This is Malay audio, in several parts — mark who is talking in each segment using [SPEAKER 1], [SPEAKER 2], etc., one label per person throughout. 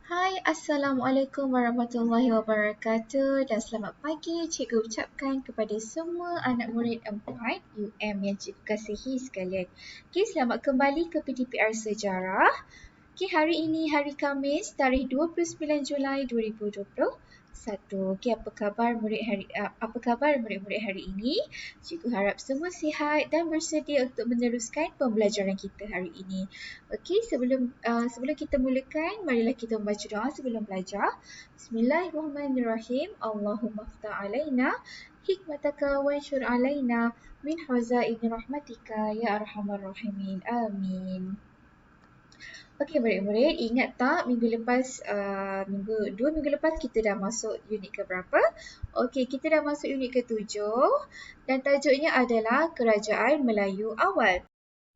[SPEAKER 1] Hai, Assalamualaikum warahmatullahi wabarakatuh dan selamat pagi cikgu ucapkan kepada semua anak murid 4 UM yang cikgu kasihi sekalian. Okay, selamat kembali ke PdPR Sejarah. Okay, hari ini hari Khamis, tarikh 29 Julai 2021. Okay, apa khabar murid-murid hari ini? Cikgu harap semua sihat dan bersedia untuk meneruskan pembelajaran kita hari ini. Okey, sebelum kita mulakan, marilah kita membaca doa sebelum belajar. Bismillahirrahmanirrahim. Allahumma ftah alaina hikmataka wa anshur alaina min khazaini rahmatika ya arhamar rahimin. Amin. Okey murid-murid, ingat tak dua minggu lepas kita dah masuk unit ke berapa? Okey, kita dah masuk unit ke-7 dan tajuknya adalah Kerajaan Melayu Awal.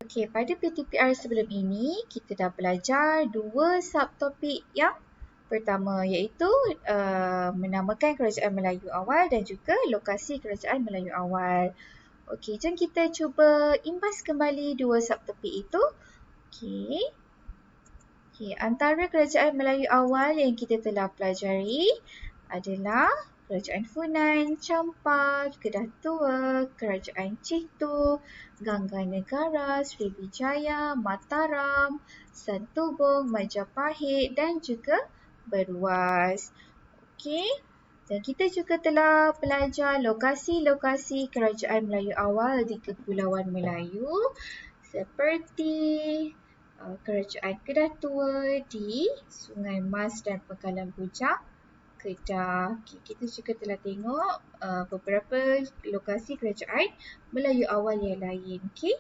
[SPEAKER 1] Okey, pada PdPR sebelum ini, kita dah belajar dua subtopik yang pertama iaitu menamakan Kerajaan Melayu Awal dan juga lokasi Kerajaan Melayu Awal. Okey, jom kita cuba imbas kembali dua subtopik itu. Okey. Antara Kerajaan Melayu Awal yang kita telah pelajari adalah Kerajaan Funan, Champa, Kedah Tua, Kerajaan Citu, Gangganegara, Sriwijaya, Mataram, Santubong, Majapahit dan juga Beruas. Okey. Dan kita juga telah belajar lokasi-lokasi Kerajaan Melayu Awal di Kepulauan Melayu seperti Kerajaan Kedah Tua di Sungai Mas dan Pangkalan Bujang, Kedah. Okay, kita juga telah tengok beberapa lokasi Kerajaan Melayu Awal yang lain. Okay.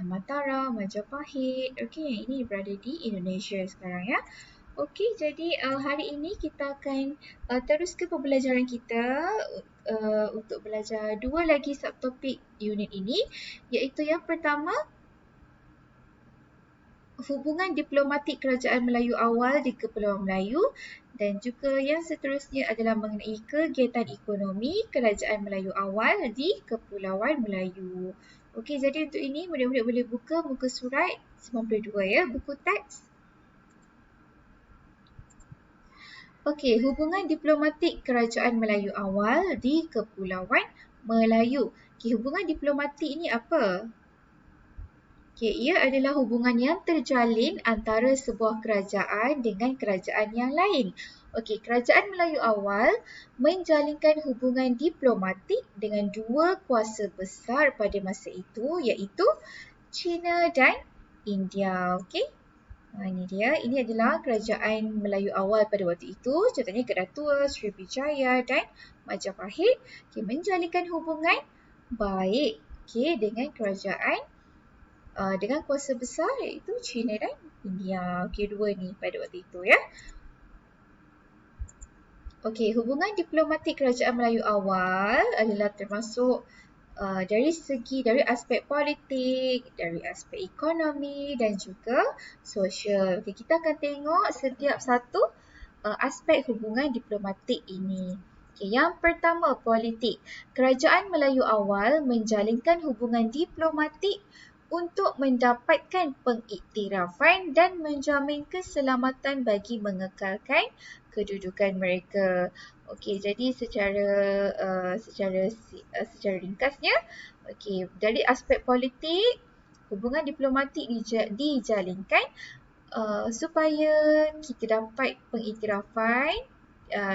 [SPEAKER 1] Mataram, Majapahit. Okay, yang ini berada di Indonesia sekarang ya. Okey, jadi hari ini kita akan teruskan pembelajaran kita untuk belajar dua lagi subtopik unit ini, iaitu yang pertama hubungan diplomatik Kerajaan Melayu Awal di Kepulauan Melayu dan juga yang seterusnya adalah mengenai kegiatan ekonomi Kerajaan Melayu Awal di Kepulauan Melayu. Okey, jadi untuk ini murid-murid boleh buka muka surat 92 ya, buku teks. Okey, hubungan diplomatik Kerajaan Melayu Awal di Kepulauan Melayu. Okey, hubungan diplomatik ini apa? Okey, ia adalah hubungan yang terjalin antara sebuah kerajaan dengan kerajaan yang lain. Okey, Kerajaan Melayu Awal menjalinkan hubungan diplomatik dengan dua kuasa besar pada masa itu iaitu China dan India. Okey. Ini dia. Ini adalah Kerajaan Melayu Awal pada waktu itu. Contohnya Kedah Tua, Sriwijaya dan Majapahit. Okey, menjalinkan hubungan baik dengan kerajaan dengan kuasa besar iaitu China dan India. Okey, dua ni pada waktu itu ya. Okey, hubungan diplomatik Kerajaan Melayu Awal adalah termasuk dari aspek politik, dari aspek ekonomi dan juga sosial. Okey, kita akan tengok setiap satu aspek hubungan diplomatik ini. Okay, yang pertama, politik. Kerajaan Melayu Awal menjalinkan hubungan diplomatik untuk mendapatkan pengiktirafan dan menjamin keselamatan bagi mengekalkan kedudukan mereka. Okey, jadi secara ringkasnya, okey, dari aspek politik, hubungan diplomatik dijalinkan supaya kita dapat pengiktirafan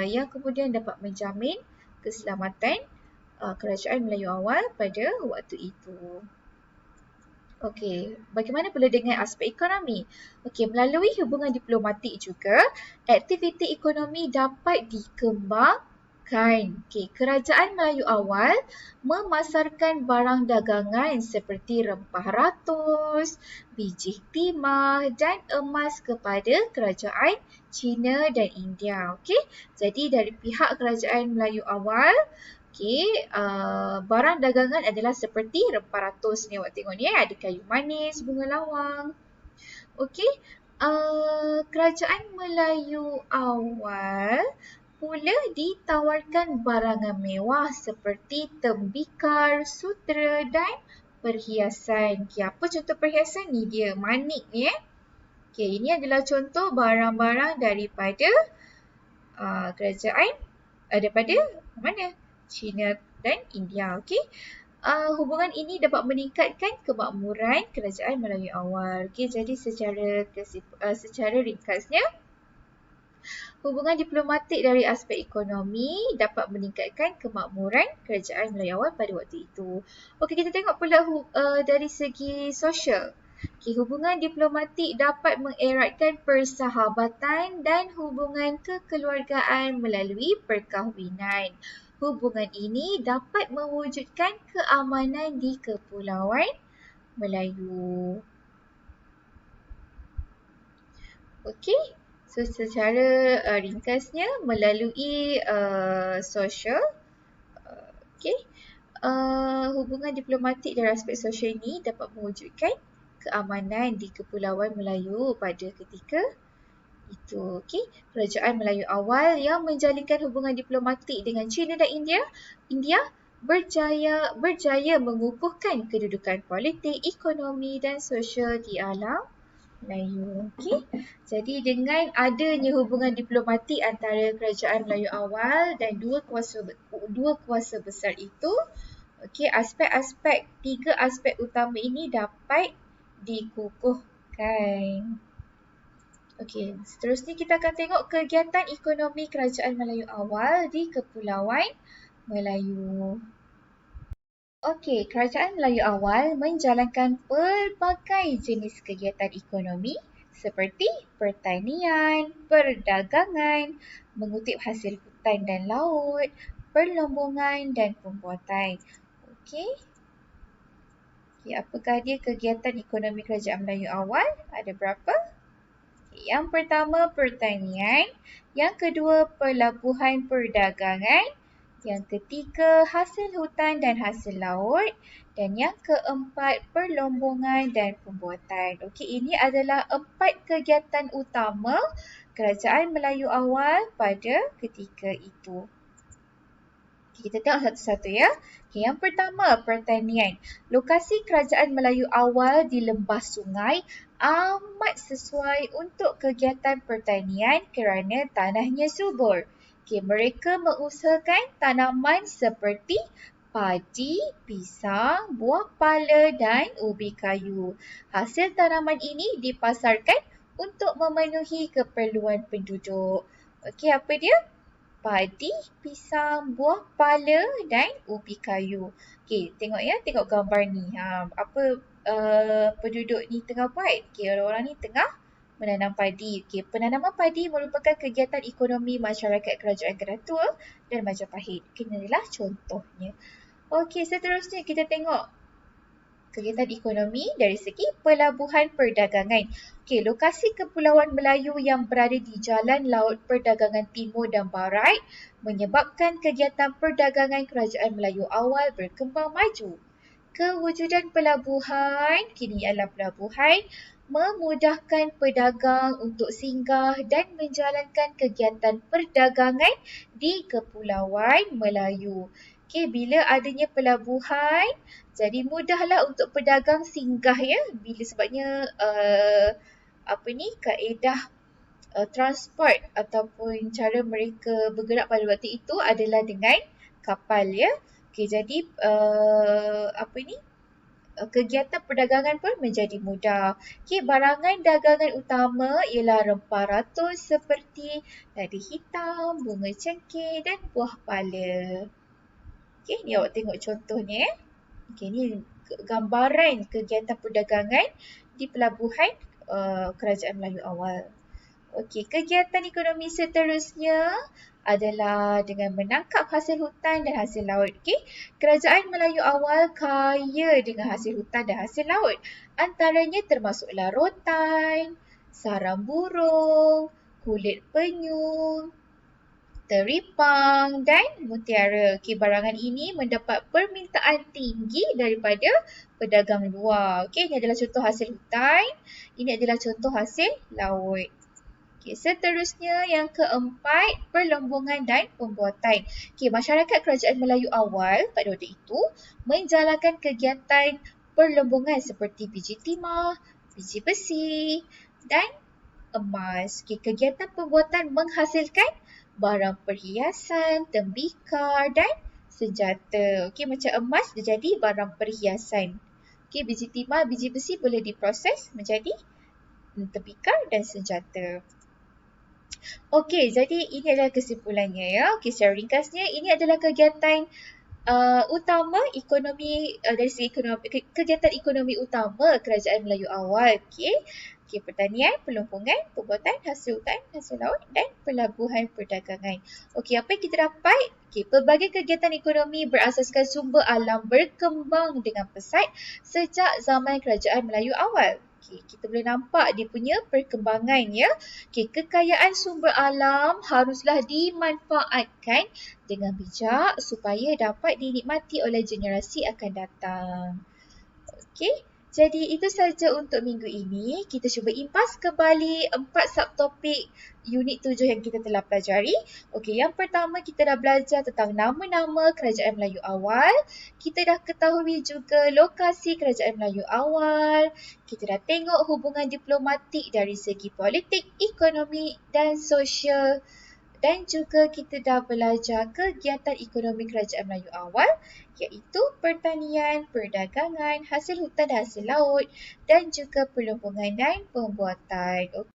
[SPEAKER 1] yang kemudian dapat menjamin keselamatan Kerajaan Melayu Awal pada waktu itu. Okey, bagaimana pula dengan aspek ekonomi? Okey, melalui hubungan diplomatik juga, aktiviti ekonomi dapat dikembangkan. Okey, Kerajaan Melayu Awal memasarkan barang dagangan seperti rempah ratus, biji timah dan emas kepada kerajaan China dan India. Okey, jadi dari pihak Kerajaan Melayu Awal, barang dagangan adalah seperti rempah ratus ni, awak tengok ni ada kayu manis, bunga lawang. Okey, Kerajaan Melayu Awal pula ditawarkan barangan mewah seperti tembikar, sutera dan perhiasan. Okey, apa contoh perhiasan ni? Dia manik ni Okey, ini adalah contoh barang-barang daripada kerajaan daripada mana? China dan India. Okey. Hubungan ini dapat meningkatkan kemakmuran kerajaan Melayu awal. Okey, jadi secara ringkasnya, hubungan diplomatik dari aspek ekonomi dapat meningkatkan kemakmuran kerajaan Melayu awal pada waktu itu. Okey, kita tengok pula dari segi sosial. Okay, hubungan diplomatik dapat mengeratkan persahabatan dan hubungan kekeluargaan melalui perkahwinan. Hubungan ini dapat mewujudkan keamanan di Kepulauan Melayu. Okey, so secara ringkasnya melalui sosial, hubungan diplomatik dari aspek sosial ini dapat mewujudkan keamanan di Kepulauan Melayu pada ketika itu. Okey, kerajaan Melayu awal yang menjalinkan hubungan diplomatik dengan China dan India berjaya mengukuhkan kedudukan politik, ekonomi dan sosial di alam Melayu. Okey, jadi dengan adanya hubungan diplomatik antara kerajaan Melayu awal dan dua kuasa besar itu, okey, tiga aspek utama ini dapat dikukuhkan. Okey, seterusnya kita akan tengok kegiatan ekonomi kerajaan Melayu awal di Kepulauan Melayu. Okey, kerajaan Melayu awal menjalankan pelbagai jenis kegiatan ekonomi seperti pertanian, perdagangan, mengutip hasil hutan dan laut, perlombongan dan pembuatan. Okey. Apakah dia kegiatan ekonomi kerajaan Melayu awal? Ada berapa? Yang pertama, pertanian. Yang kedua, pelabuhan perdagangan. Yang ketiga, hasil hutan dan hasil laut. Dan yang keempat, perlombongan dan pembuatan. Okey, ini adalah 4 kegiatan utama kerajaan Melayu awal pada ketika itu. Kita tengok satu-satu ya. Okay, yang pertama, pertanian. Lokasi kerajaan Melayu awal di lembah sungai amat sesuai untuk kegiatan pertanian kerana tanahnya subur. Okay, mereka mengusahakan tanaman seperti padi, pisang, buah pala dan ubi kayu. Hasil tanaman ini dipasarkan untuk memenuhi keperluan penduduk. Okey, apa dia? Padi, pisang, buah pala dan ubi kayu. Okey, tengok ya, tengok gambar ni. Apa penduduk ni tengah buat? Okey, orang-orang ni tengah menanam padi. Okey, penanaman padi merupakan kegiatan ekonomi masyarakat kerajaan Kedatua dan Majapahit. Okey, inilah contohnya. Okey, seterusnya kita tengok kegiatan ekonomi dari segi pelabuhan perdagangan. Okey, lokasi Kepulauan Melayu yang berada di Jalan Laut Perdagangan Timur dan Barat menyebabkan kegiatan perdagangan kerajaan Melayu awal berkembang maju. Kewujudan pelabuhan, kini ialah pelabuhan, memudahkan pedagang untuk singgah dan menjalankan kegiatan perdagangan di Kepulauan Melayu. Okey, bila adanya pelabuhan, jadi mudahlah untuk pedagang singgah ya. Bila sebabnya kaedah transport ataupun cara mereka bergerak pada waktu itu adalah dengan kapal ya. Okey, jadi kegiatan perdagangan pun menjadi mudah. Okey, barangan dagangan utama ialah rempah ratus seperti lada hitam, bunga cengkeh dan buah pala. Okey, ni awak tengok contohnya ya. Okey, ni gambaran kegiatan perdagangan di pelabuhan kerajaan Melayu awal. Okey, kegiatan ekonomi seterusnya adalah dengan menangkap hasil hutan dan hasil laut. Okey, kerajaan Melayu awal kaya dengan hasil hutan dan hasil laut. Antaranya termasuklah rotan, sarang burung, kulit penyu, teripang dan mutiara. Okey, barangan ini mendapat permintaan tinggi daripada pedagang luar. Okey, ini adalah contoh hasil hutan. Ini adalah contoh hasil laut. Okey, seterusnya yang keempat, perlombongan dan pembuatan. Okey, masyarakat kerajaan Melayu awal pada waktu itu menjalankan kegiatan perlombongan seperti biji timah, biji besi dan emas. Okay, kegiatan pembuatan menghasilkan barang perhiasan, tembikar dan senjata. Okay, macam emas dia jadi barang perhiasan. Okay, biji timah, biji besi boleh diproses menjadi tembikar dan senjata. Okey, jadi ini adalah kesimpulannya ya. Okey, secara ringkasnya ini adalah kegiatan utama ekonomi dari segi ekonomi, kegiatan ekonomi utama Kerajaan Melayu awal. Okey. Okey, pertanian, pelumpungan, pembuatan hasil hutan, hasil laut dan pelabuhan perdagangan. Okey, apa yang kita dapat? Okey, pelbagai kegiatan ekonomi berasaskan sumber alam berkembang dengan pesat sejak zaman Kerajaan Melayu awal. Okay, kita boleh nampak dia punya perkembangan ya. Okay, kekayaan sumber alam haruslah dimanfaatkan dengan bijak supaya dapat dinikmati oleh generasi akan datang. Okay, jadi itu saja untuk minggu ini. Kita cuba impas kembali 4 subtopik unit 7 yang kita telah pelajari. Okey, yang pertama kita dah belajar tentang nama-nama Kerajaan Melayu awal. Kita dah ketahui juga lokasi Kerajaan Melayu awal. Kita dah tengok hubungan diplomatik dari segi politik, ekonomi dan sosial. Dan juga kita dah belajar kegiatan ekonomi Kerajaan Melayu awal iaitu pertanian, perdagangan, hasil hutan dan hasil laut dan juga pelumpungan dan pembuatan.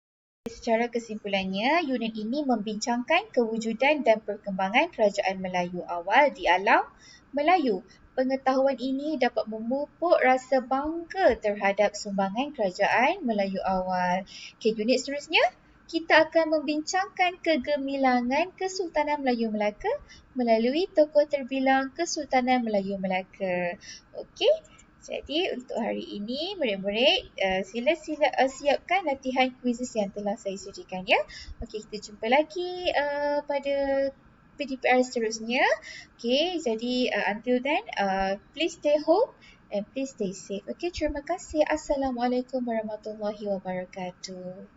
[SPEAKER 1] Secara kesimpulannya, unit ini membincangkan kewujudan dan perkembangan Kerajaan Melayu awal di alam Melayu. Pengetahuan ini dapat memupuk rasa bangga terhadap sumbangan Kerajaan Melayu awal. Okay, unit seterusnya, kita akan membincangkan kegemilangan Kesultanan Melayu Melaka melalui tokoh terbilang Kesultanan Melayu Melaka. Okey. Jadi untuk hari ini murid-murid sila siapkan latihan kuisis yang telah saya sediakan ya. Okey, kita jumpa lagi pada PdPR seterusnya. Okey, jadi until then please stay home and please stay safe. Okey, terima kasih. Assalamualaikum warahmatullahi wabarakatuh.